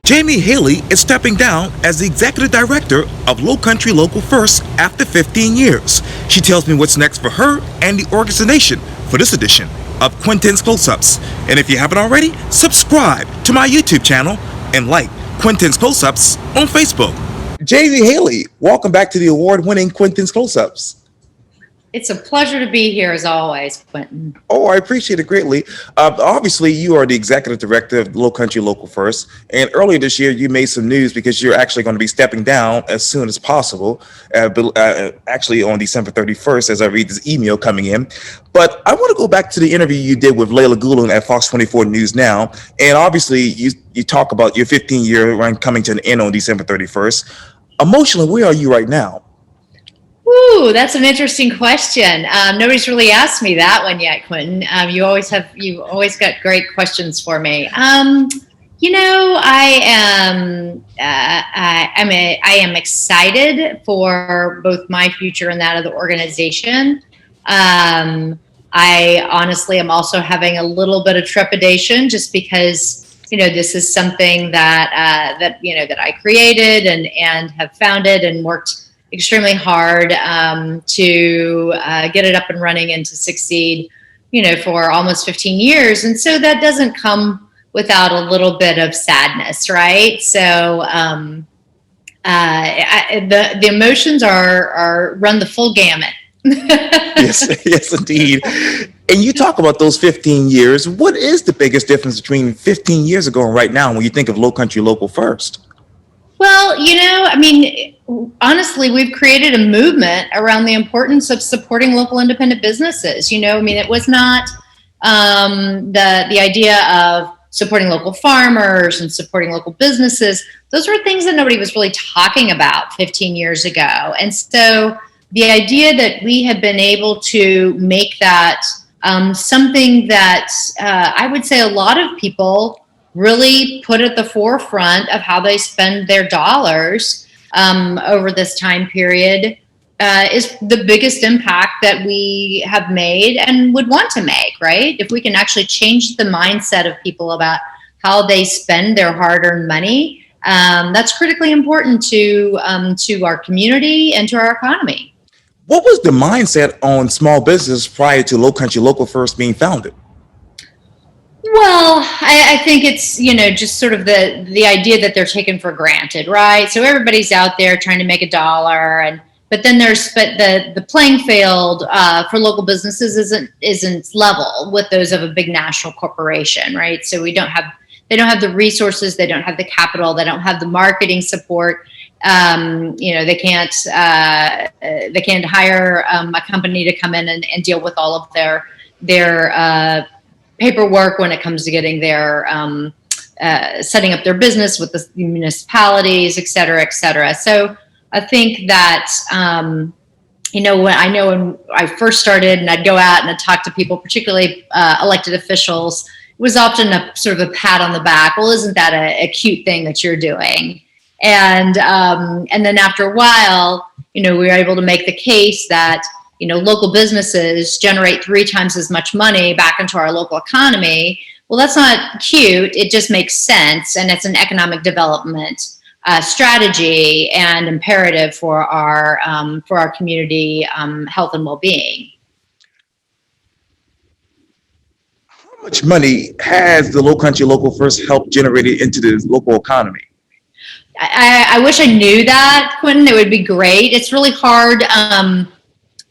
Jamee Haley is stepping down as the executive director of Lowcountry Local First after 15 years. She tells me what's next for her and the organization for this edition of Quintin's Close-Ups. And if you haven't already, subscribe to my YouTube channel and like Quintin's Close-Ups on Facebook. Jamee Haley, welcome back to the award-winning Quintin's Close-Ups. It's a pleasure to be here as always, Quintin. Oh, I appreciate it greatly. Obviously, you are the executive director of Lowcountry Local First, and earlier this year, you made some news because you're actually going to be stepping down as soon as possible, actually on December 31st, as I read this email coming in. But I want to go back to the interview you did with Layla Gulen at Fox 24 News Now, and obviously, you talk about your 15-year run coming to an end on December 31st. Emotionally, where are you right now? Ooh, that's an interesting question. Nobody's really asked me that one yet, Quintin. You always got great questions for me. I am excited for both my future and that of the organization. I honestly am also having a little bit of trepidation just because, this is something that I created and have founded and worked extremely hard to get it up and running and to succeed, for almost 15 years. And so that doesn't come without a little bit of sadness, right? So the emotions are run the full gamut. Yes, indeed. And you talk about those 15 years. What is the biggest difference between 15 years ago and right now when you think of Lowcountry Local First? Well, honestly, we've created a movement around the importance of supporting local independent businesses. It was not the idea of supporting local farmers and supporting local businesses. Those were things that nobody was really talking about 15 years ago. And so the idea that we have been able to make that something that I would say a lot of people really put at the forefront of how they spend their dollars over this time period is the biggest impact that we have made and would want to make, right? If we can actually change the mindset of people about how they spend their hard-earned money, that's critically important to our community and to our economy. What was the mindset on small business prior to Lowcountry Local First being founded? Well, I think it's, just sort of the idea that they're taken for granted, right? So everybody's out there trying to make a dollar, but then the playing field for local businesses isn't level with those of a big national corporation, right? So they don't have the resources, they don't have the capital, they don't have the marketing support. They can't hire a company to come in and deal with all of their paperwork when it comes to getting their setting up their business with the municipalities, et cetera, et cetera. So I think that, when I first started and I'd go out and I'd talk to people, particularly elected officials, it was often a sort of a pat on the back. Well, isn't that a cute thing that you're doing? And then after a while, we were able to make the case that local businesses generate 3 times as much money back into our local economy. Well, that's not cute. It just makes sense. And it's an economic development strategy and imperative for our community health and well-being. How much money has the Lowcountry Local First helped generate into the local economy? I wish I knew that, Quintin. It would be great. It's really hard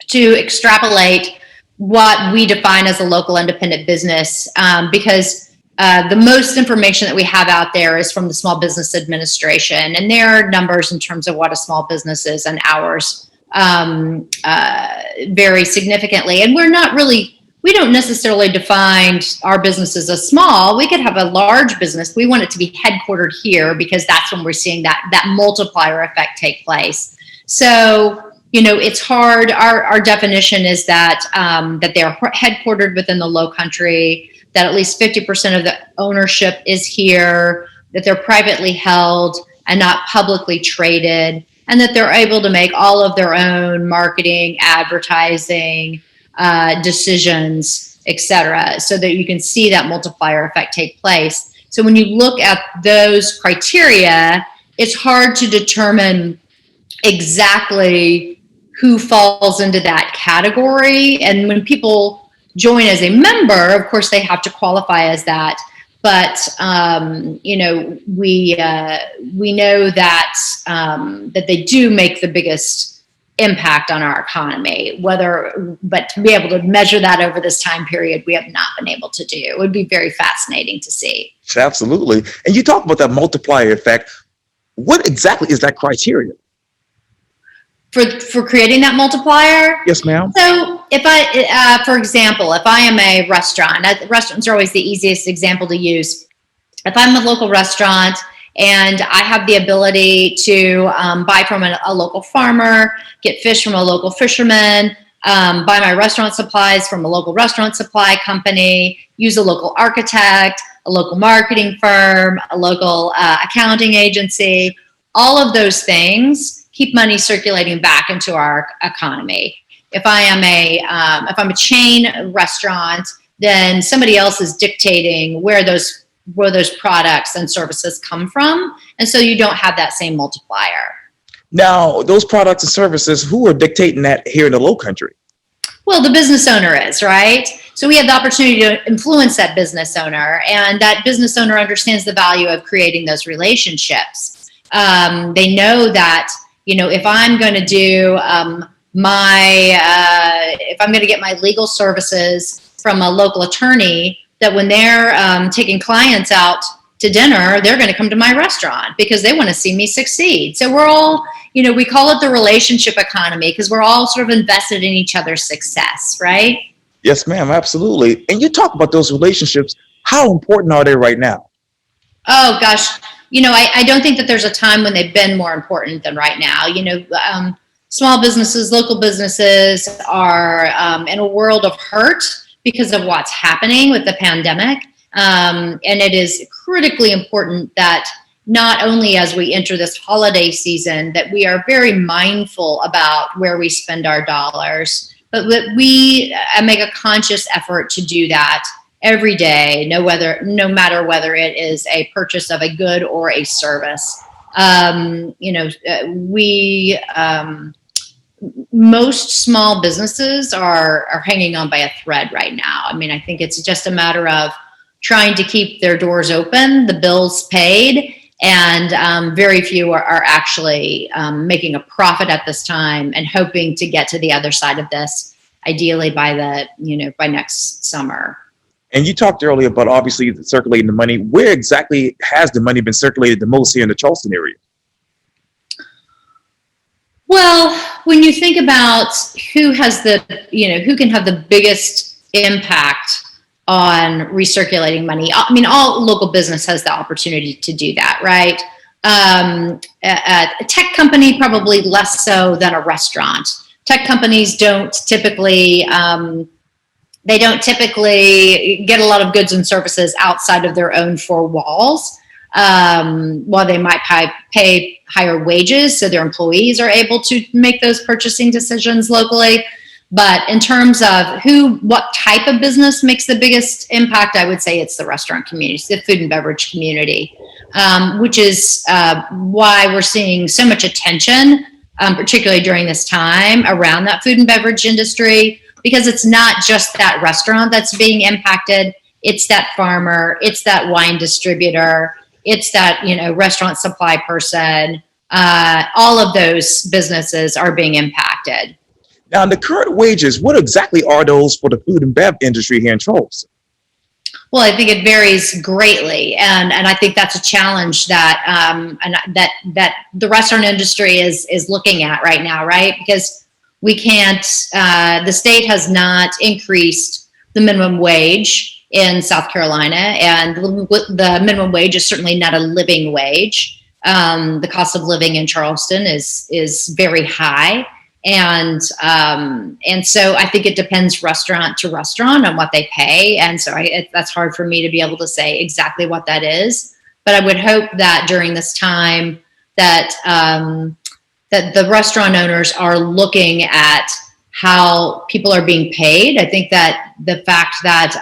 to extrapolate what we define as a local independent business because the most information that we have out there is from the Small Business Administration, and there are numbers in terms of what a small business is, and hours vary significantly. And we don't necessarily define our businesses as small. We could have a large business. We want it to be headquartered here because that's when we're seeing that multiplier effect take place. So it's hard. Our definition is that they're headquartered within the Lowcountry, that at least 50% of the ownership is here, that they're privately held and not publicly traded, and that they're able to make all of their own marketing, advertising decisions, et cetera, so that you can see that multiplier effect take place. So when you look at those criteria, it's hard to determine exactly who falls into that category. And when people join as a member, of course, they have to qualify as that. But we know that that they do make the biggest impact on our economy. But to be able to measure that over this time period, we have not been able to do. It would be very fascinating to see. Absolutely. And you talk about that multiplier effect. What exactly is that criteria? For creating that multiplier? Yes, ma'am. So if I, for example, if I am a restaurant, restaurants are always the easiest example to use. If I'm a local restaurant and I have the ability to buy from a local farmer, get fish from a local fisherman, buy my restaurant supplies from a local restaurant supply company, use a local architect, a local marketing firm, a local accounting agency, all of those things keep money circulating back into our economy. If I'm a chain restaurant, then somebody else is dictating where those products and services come from, and so you don't have that same multiplier. Now, those products and services, who are dictating that here in the Lowcountry? Well, the business owner is, right? So we have the opportunity to influence that business owner, and that business owner understands the value of creating those relationships. They know that, if I'm going to do if I'm going to get my legal services from a local attorney, that when they're taking clients out to dinner, they're going to come to my restaurant because they want to see me succeed. So we're all, we call it the relationship economy because we're all sort of invested in each other's success, right? Yes, ma'am, absolutely. And you talk about those relationships. How important are they right now? Oh, gosh. I don't think that there's a time when they've been more important than right now. Small businesses, local businesses are in a world of hurt because of what's happening with the pandemic. And it is critically important that not only as we enter this holiday season, that we are very mindful about where we spend our dollars, but that we make a conscious effort to do that every day, no matter whether it is a purchase of a good or a service. Most small businesses are hanging on by a thread right now. I mean, I think it's just a matter of trying to keep their doors open, the bills paid, and very few are actually making a profit at this time and hoping to get to the other side of this, ideally by next summer. And you talked earlier about obviously circulating the money. Where exactly has the money been circulated the most here in the Charleston area? Well, when you think about who can have the biggest impact on recirculating money, I mean, all local business has the opportunity to do that, right? A tech company probably less so than a restaurant. Tech companies don't typically get a lot of goods and services outside of their own four walls. While they might pay higher wages, so their employees are able to make those purchasing decisions locally. But in terms of what type of business makes the biggest impact, I would say it's the restaurant community, the food and beverage community, which is why we're seeing so much attention, particularly during this time, around that food and beverage industry, because it's not just that restaurant that's being impacted. It's that farmer, it's that wine distributor, it's that, restaurant supply person. All of those businesses are being impacted. Now, the current wages, what exactly are those for the food and bev industry here in Charleston? Well, I think it varies greatly, and I think that's a challenge that that the restaurant industry is looking at right now, right? Because we can't. The state has not increased the minimum wage in South Carolina, and the minimum wage is certainly not a living wage. The cost of living in Charleston is very high. And so I think it depends restaurant to restaurant on what they pay. And so that's hard for me to be able to say exactly what that is. But I would hope that during this time that the restaurant owners are looking at how people are being paid. I think that the fact that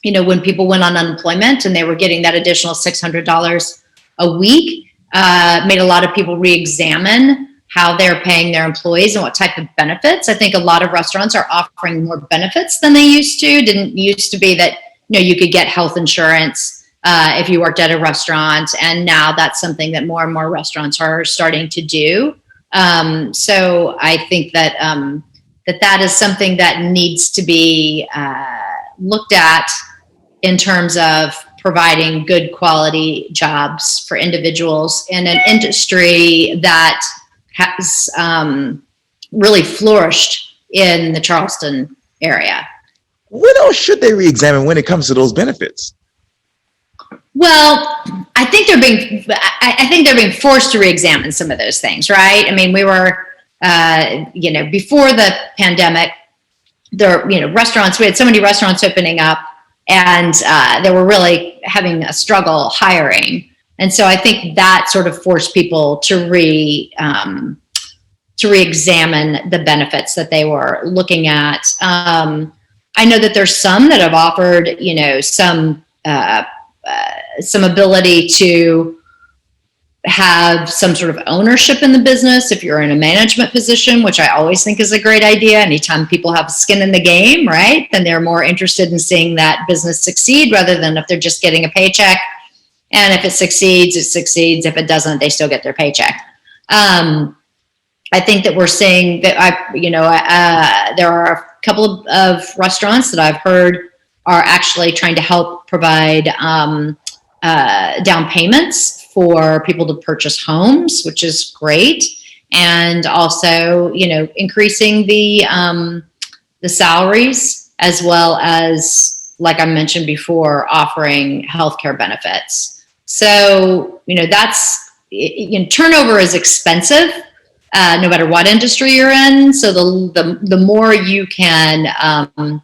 when people went on unemployment and they were getting that additional $600 a week, made a lot of people re-examine how they're paying their employees and what type of benefits. I think a lot of restaurants are offering more benefits than they used to. Didn't used to be that, you could get health insurance if you worked at a restaurant. And now that's something that more and more restaurants are starting to do. So I think that that is something that needs to be looked at in terms of providing good quality jobs for individuals in an industry that has really flourished in the Charleston area. What else should they re-examine when it comes to those benefits? Well, I think they're being forced to re-examine some of those things, right? I mean, we were, before the pandemic, restaurants. We had so many restaurants opening up, and they were really having a struggle hiring. And so I think that sort of forced people to re-examine the benefits that they were looking at. I know that there's some that have offered, some ability to have some sort of ownership in the business if you're in a management position, which I always think is a great idea. Anytime people have skin in the game, right, then they're more interested in seeing that business succeed rather than if they're just getting a paycheck. And if it succeeds, it succeeds. If it doesn't, they still get their paycheck. I think that we're seeing that there are a couple of restaurants that I've heard are actually trying to help provide down payments for people to purchase homes, which is great, and also increasing the salaries, as well as, like I mentioned before, offering healthcare benefits. So that's turnover is expensive. No matter what industry you're in. So the more you can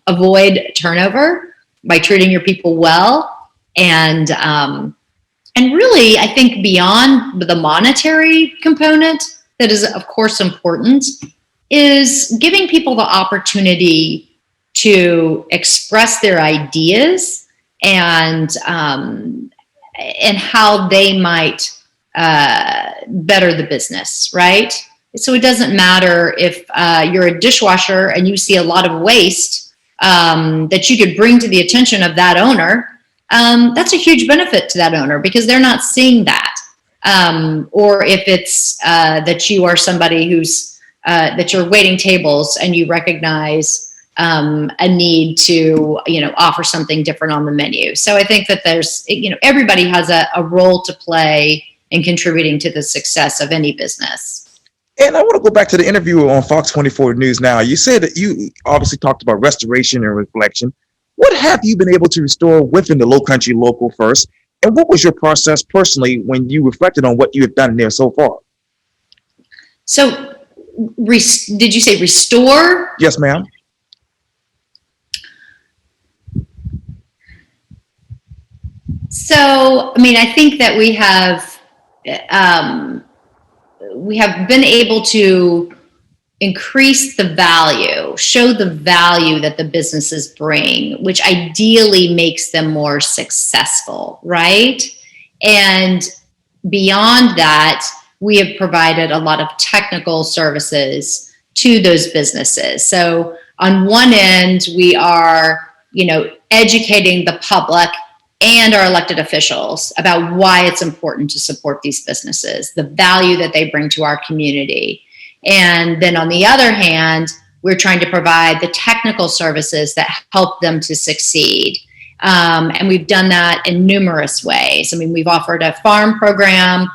avoid turnover by treating your people well, and really, I think beyond the monetary component that is, of course, important, is giving people the opportunity to express their ideas and how they might better the business, right? So it doesn't matter if you're a dishwasher and you see a lot of waste that you could bring to the attention of that owner. That's a huge benefit to that owner because they're not seeing that. Or if it's that you are somebody who's that you're waiting tables and you recognize a need to offer something different on the menu. So I think that there's everybody has a role to play in contributing to the success of any business. And I want to go back to the interview on Fox 24 News now. You said that you obviously talked about restoration and reflection. What have you been able to restore within the Lowcountry Local First? And what was your process personally when you reflected on what you have done there so far? So did you say restore? Yes, ma'am. So, I think that we have been able to increase the value, show the value that the businesses bring, which ideally makes them more successful, right? And beyond that, we have provided a lot of technical services to those businesses. So on one end, we are, educating the public and our elected officials about why it's important to support these businesses, the value that they bring to our community. And then on the other hand, we're trying to provide the technical services that help them to succeed. And we've done that in numerous ways. We've offered a farm program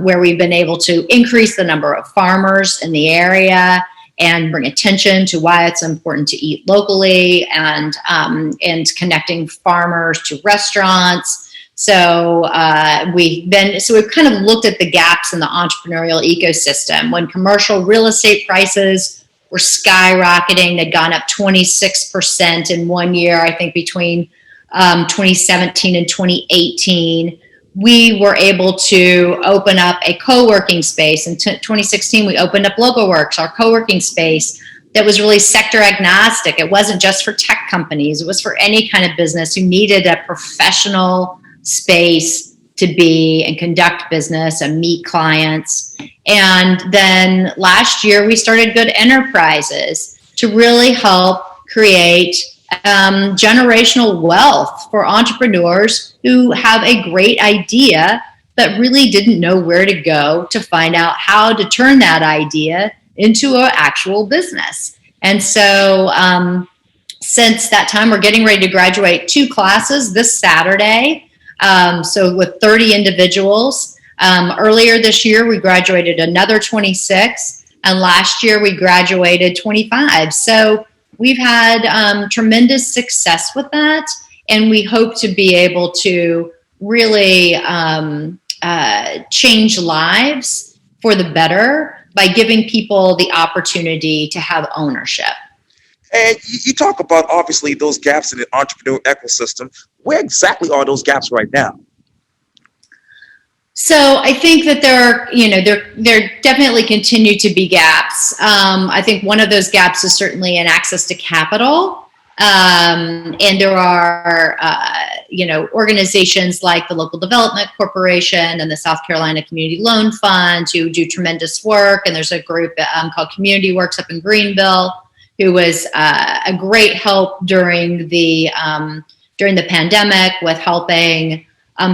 where we've been able to increase the number of farmers in the area and bring attention to why it's important to eat locally and connecting farmers to restaurants. So we've kind of looked at the gaps in the entrepreneurial ecosystem. When commercial real estate prices were skyrocketing, they'd gone up 26% in 1 year, I think between 2017 and 2018. We were able to open up a co-working space. In 2016, we opened up LocalWorks, our co-working space, that was really sector agnostic. It wasn't just for tech companies. It was for any kind of business who needed a professional space to be and conduct business and meet clients. And then last year, we started Good Enterprises to really help create generational wealth for entrepreneurs who have a great idea but really didn't know where to go to find out how to turn that idea into an actual business. And so since that time, we're getting ready to graduate 2 classes this Saturday. So with 30 individuals. Earlier this year, we graduated another 26. And last year, we graduated 25. So we've had tremendous success with that. And we hope to be able to really change lives for the better by giving people the opportunity to have ownership. And you talk about, obviously, those gaps in the entrepreneur ecosystem. Where exactly are those gaps right now? So I think that there definitely continue to be gaps. I think one of those gaps is certainly in access to capital. And there are, organizations like the Local Development Corporation and the South Carolina Community Loan Fund who do tremendous work. And there's a group called Community Works up in Greenville, who was a great help during the pandemic with helping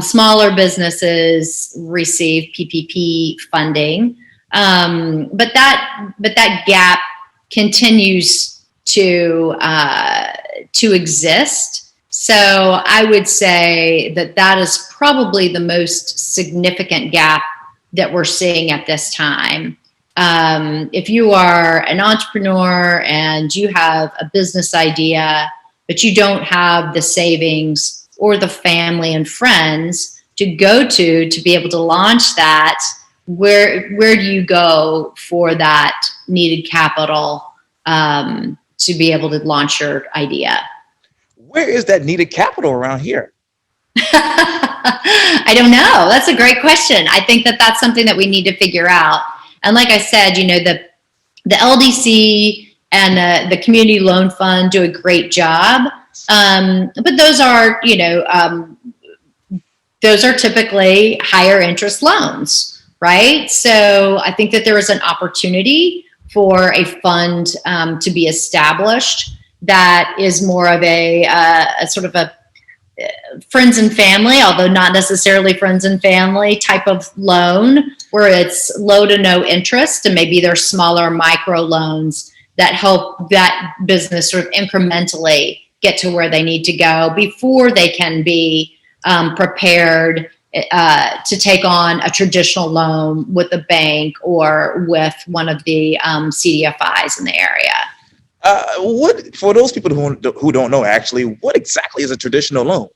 smaller businesses receive PPP funding. But that gap continues to exist. So I would say that is probably the most significant gap that we're seeing at this time. If you are an entrepreneur and you have a business idea, but you don't have the savings or the family and friends to go to be able to launch that, where do you go for that needed capital to be able to launch your idea? Where is that needed capital around here? I don't know. That's a great question. I think that's something that we need to figure out. And like I said, the LDC and the Community Loan Fund do a great job. But those are typically higher interest loans, right? So I think that there is an opportunity for a fund to be established that is more of a sort of a friends and family, although not necessarily friends and family type of loan, where it's low to no interest, and maybe there's smaller micro loans that help that business sort of incrementally get to where they need to go before they can be prepared to take on a traditional loan with a bank or with one of the CDFIs in the area. What, for those people who don't know, actually, what exactly is a traditional loan?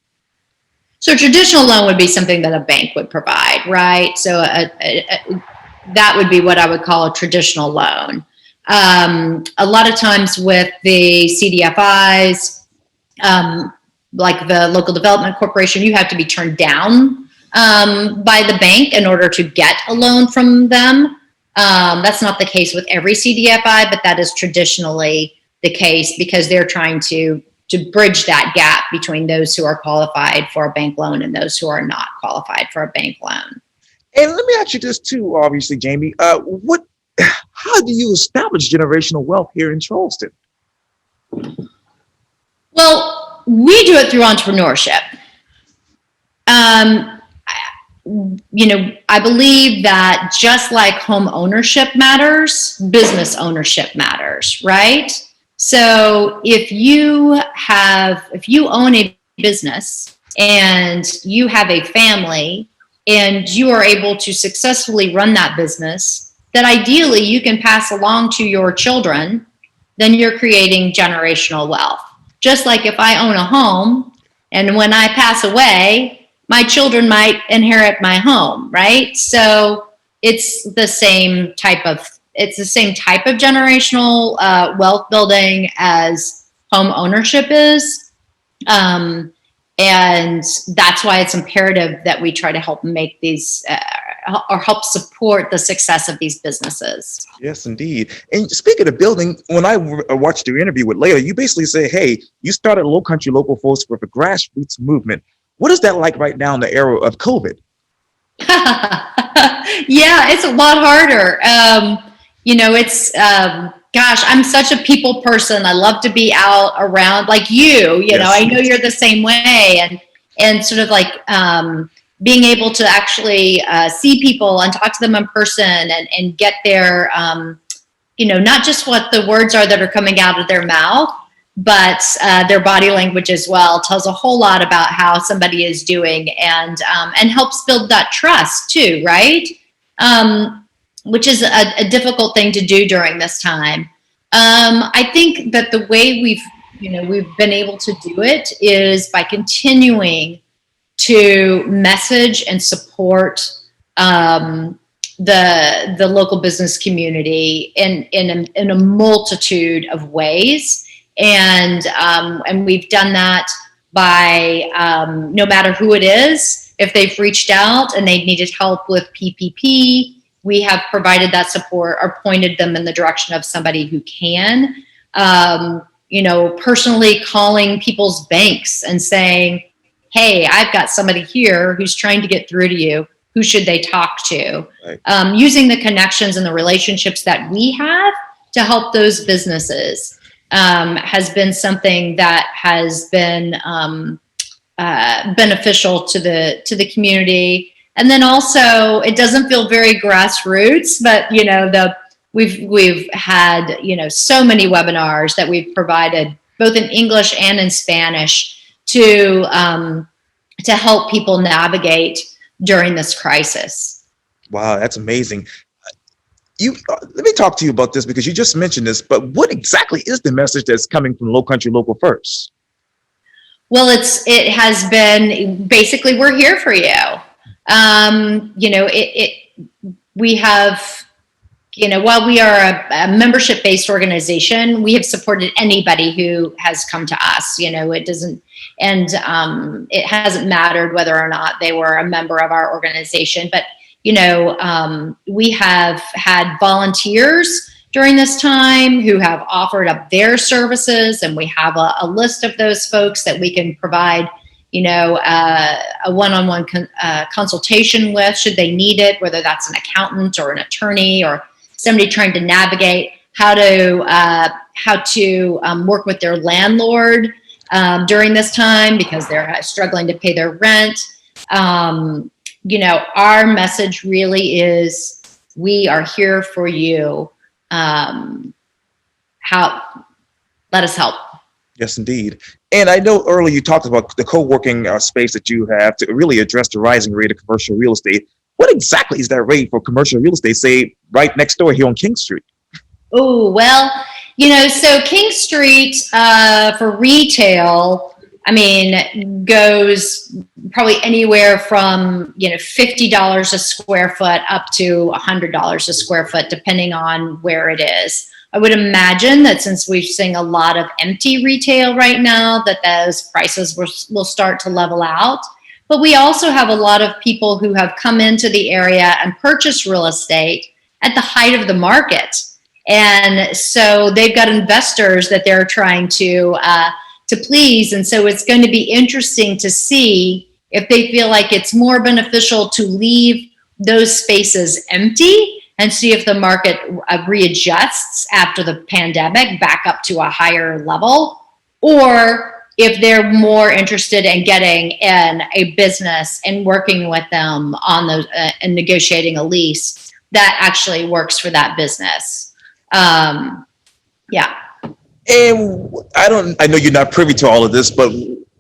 So a traditional loan would be something that a bank would provide, right? So that would be what I would call a traditional loan. A lot of times with the CDFIs, like the Local Development Corporation, you have to be turned down by the bank in order to get a loan from them. That's not the case with every CDFI, but that is traditionally the case because they're trying to bridge that gap between those who are qualified for a bank loan and those who are not qualified for a bank loan. And let me ask you this too, obviously, Jamie. How do you establish generational wealth here in Charleston? Well, we do it through entrepreneurship. I believe that just like home ownership matters, business ownership matters, right? So if you own a business and you have a family and you are able to successfully run that business, that ideally you can pass along to your children, then you're creating generational wealth. Just like if I own a home and when I pass away, my children might inherit my home, right? So it's the same type of generational wealth building as home ownership is. And that's why it's imperative that we try to help make these or help support the success of these businesses. Yes, indeed. And speaking of building, when I watched your interview with Layla, you basically say, hey, you started Lowcountry Local First with a grassroots movement. What is that like right now in the era of COVID? Yeah, it's a lot harder. It's, gosh, I'm such a people person. I love to be out around like you Yes. know, I know you're the same way, and sort of like, being able to actually see people and talk to them in person and get their, not just what the words are that are coming out of their mouth, but their body language as well tells a whole lot about how somebody is doing, and helps build that trust too, right? Which is a difficult thing to do during this time. I think that the way we've been able to do it is by continuing to message and support the local business community in a multitude of ways, and we've done that by no matter who it is, if they've reached out and they needed help with PPP, we have provided that support or pointed them in the direction of somebody who can. Personally calling people's banks and saying, hey, I've got somebody here who's trying to get through to you. Who should they talk to? Right. Using the connections and the relationships that we have to help those businesses has been something that has been beneficial to the community. And then also, it doesn't feel very grassroots, but we've had so many webinars that we've provided both in English and in Spanish to help people navigate during this crisis. Wow, that's amazing. Let me talk to you about this because you just mentioned this, but what exactly is the message that's coming from Lowcountry Local First? Well, it has been basically, we're here for you. We have, while we are a membership-based organization, we have supported anybody who has come to us. It doesn't, and it hasn't mattered whether or not they were a member of our organization. But, we have had volunteers during this time who have offered up their services, and we have a list of those folks that we can provide a one-on-one consultation with, should they need it, whether that's an accountant or an attorney or somebody trying to navigate how to work with their landlord during this time because they're struggling to pay their rent. Our message really is, we are here for you. Let us help. Yes, indeed. And I know earlier you talked about the co-working space that you have to really address the rising rate of commercial real estate. What exactly is that rate for commercial real estate, say, right next door here on King Street? Oh, well, so King Street for retail, goes probably anywhere from, $50 a square foot up to $100 a square foot, depending on where it is. I would imagine that since we're seeing a lot of empty retail right now, that those prices will start to level out. But we also have a lot of people who have come into the area and purchased real estate at the height of the market. And so they've got investors that they're trying to please. And so it's going to be interesting to see if they feel like it's more beneficial to leave those spaces empty and see if the market readjusts after the pandemic back up to a higher level, or if they're more interested in getting in a business and working with them on those and negotiating a lease that actually works for that business. Yeah. And I know you're not privy to all of this, but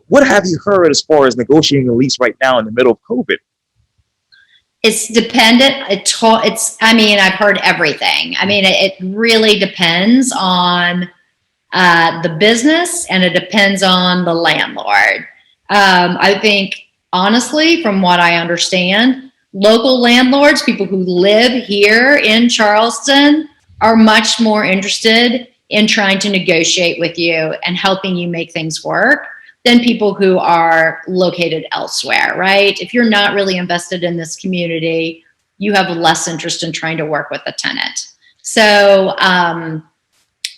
what have you heard as far as negotiating a lease right now in the middle of COVID? It's dependent. I've heard everything. It really depends on the business, and it depends on the landlord. I think, honestly, from what I understand, local landlords, people who live here in Charleston, are much more interested in trying to negotiate with you and helping you make things work than people who are located elsewhere, right? If you're not really invested in this community, you have less interest in trying to work with the tenant. So I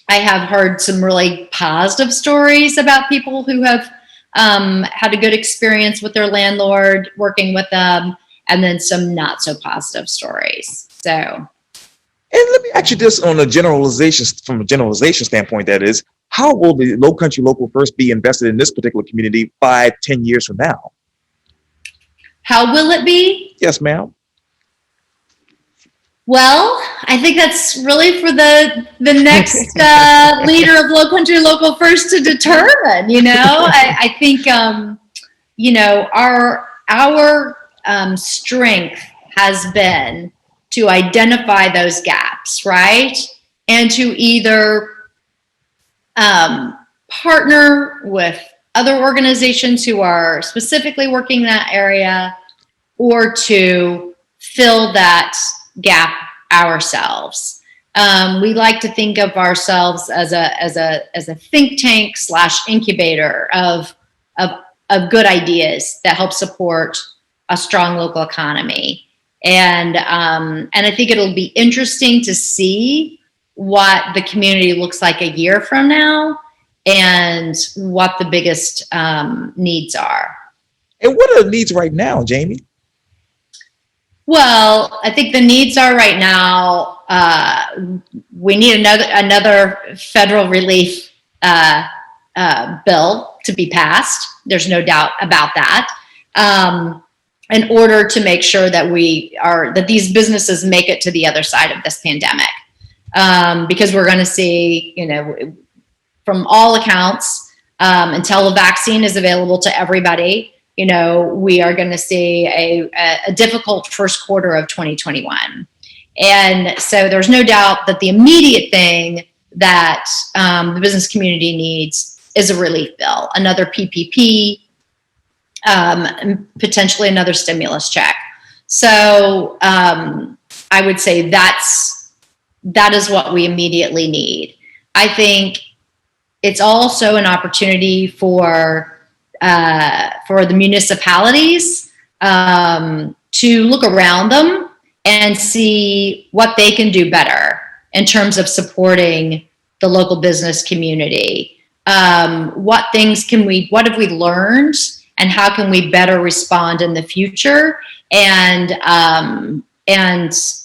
have heard some really positive stories about people who have had a good experience with their landlord working with them, and then some not so positive stories. So, And let me ask you this on a generalization, from a generalization standpoint, that is, how will the Lowcountry Local First be invested in this particular community 5-10 years from now? how will it be? Yes, ma'am. Well, I think that's really for the next leader of Lowcountry Local First to determine. I think our strength has been to identify those gaps, right, and to either partner with other organizations who are specifically working in that area, or to fill that gap ourselves. We like to think of ourselves as a think tank / incubator of good ideas that help support a strong local economy. And I think it'll be interesting to see what the community looks like a year from now, and what the biggest needs are. And what are the needs right now, Jamie? Well, I think the needs are right now, we need another federal relief bill to be passed. There's no doubt about that. In order to make sure that these businesses make it to the other side of this pandemic. Because we're going to see, from all accounts, until the vaccine is available to everybody, we are going to see a difficult first quarter of 2021. And so there's no doubt that the immediate thing that the business community needs is a relief bill, another PPP, and potentially another stimulus check. So I would say that is what we immediately need. I think it's also an opportunity for the municipalities to look around them and see what they can do better in terms of supporting the local business community. What have we learned, and how can we better respond in the future? And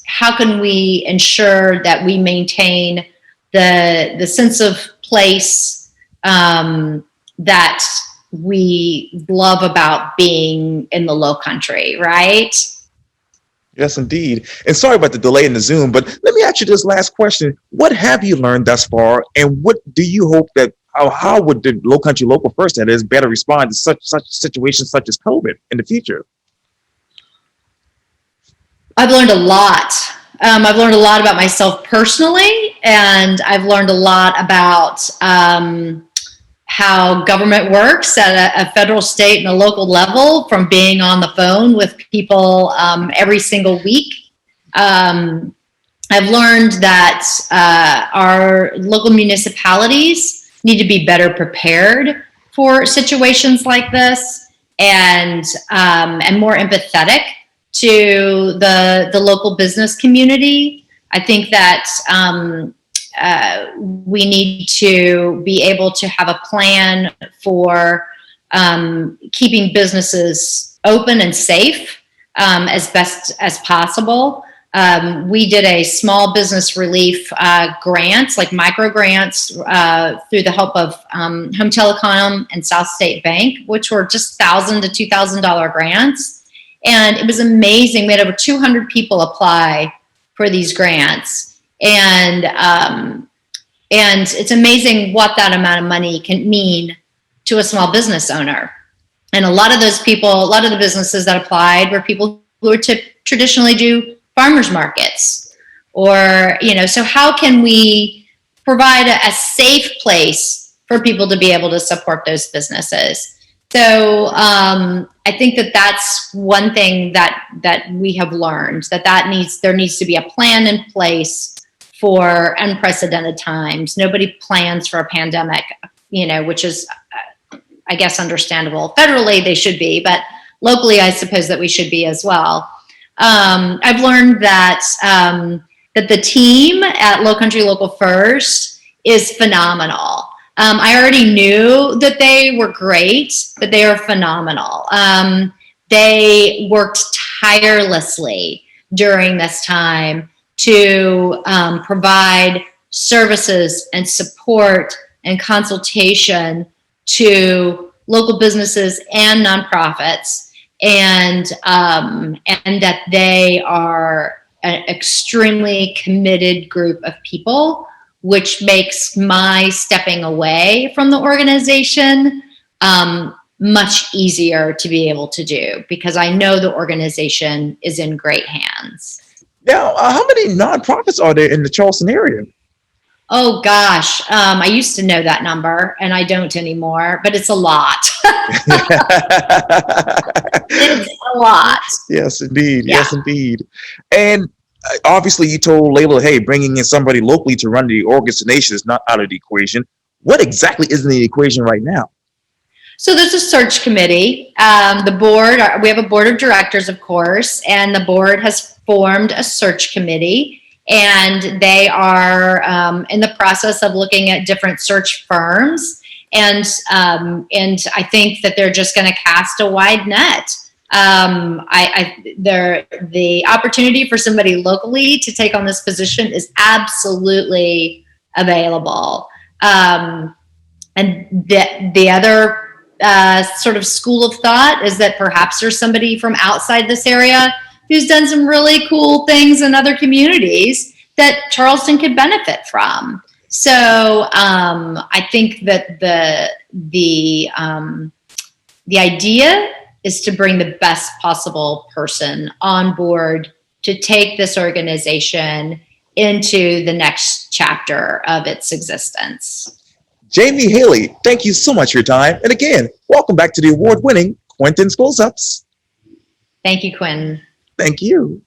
how can we ensure that we maintain the sense of place that we love about being in the low country, right? Yes, indeed. And sorry about the delay in the Zoom, but let me ask you this last question. What have you learned thus far, and what do you hope that, how would the Lowcountry Local First, that is, better respond to such situations such as COVID in the future? I've learned a lot. I've learned a lot about myself personally, and I've learned a lot about how government works at a federal, state, and a local level, from being on the phone with people every single week. I've learned that our local municipalities need to be better prepared for situations like this, and more empathetic to the local business community. I think that we need to be able to have a plan for keeping businesses open and safe as best as possible. We did a small business relief grants, like micro grants, through the help of Home Telecom and South State Bank, which were just $1,000 to $2,000 grants. And it was amazing. We had over 200 people apply for these grants. And it's amazing what that amount of money can mean to a small business owner. And a lot of those people, a lot of the businesses that applied were people who would traditionally do farmers markets, or, so how can we provide a safe place for people to be able to support those businesses? So I think that that's one thing that we have learned, there needs to be a plan in place for unprecedented times. Nobody plans for a pandemic, which is, I guess, understandable. Federally, they should be, but locally, I suppose that we should be as well. I've learned that that the team at Lowcountry Local First is phenomenal. I already knew that they were great, but they are phenomenal. They worked tirelessly during this time to provide services and support and consultation to local businesses and nonprofits, and that they are an extremely committed group of people, which makes my stepping away from the organization much easier to be able to do, because I know the organization is in great hands. Now, how many nonprofits are there in the Charleston area? Oh gosh, I used to know that number and I don't anymore, but it's a lot. It's a lot. Yes, indeed. Yeah. Yes, indeed. And obviously, you told Layla, hey, bringing in somebody locally to run the organization is not out of the equation. What exactly is in the equation right now? So there's a search committee. The board, we have a board of directors, of course, and the board has formed a search committee, and they are in the process of looking at different search firms. And I think that they're just going to cast a wide net. The opportunity for somebody locally to take on this position is absolutely available. And the other sort of school of thought is that perhaps there's somebody from outside this area who's done some really cool things in other communities that Charleston could benefit from. So I think that the idea is to bring the best possible person on board to take this organization into the next chapter of its existence. Jamee Haley, thank you so much for your time. And again, welcome back to the award-winning Quintin's Close-Ups. Thank you, Quintin. Thank you.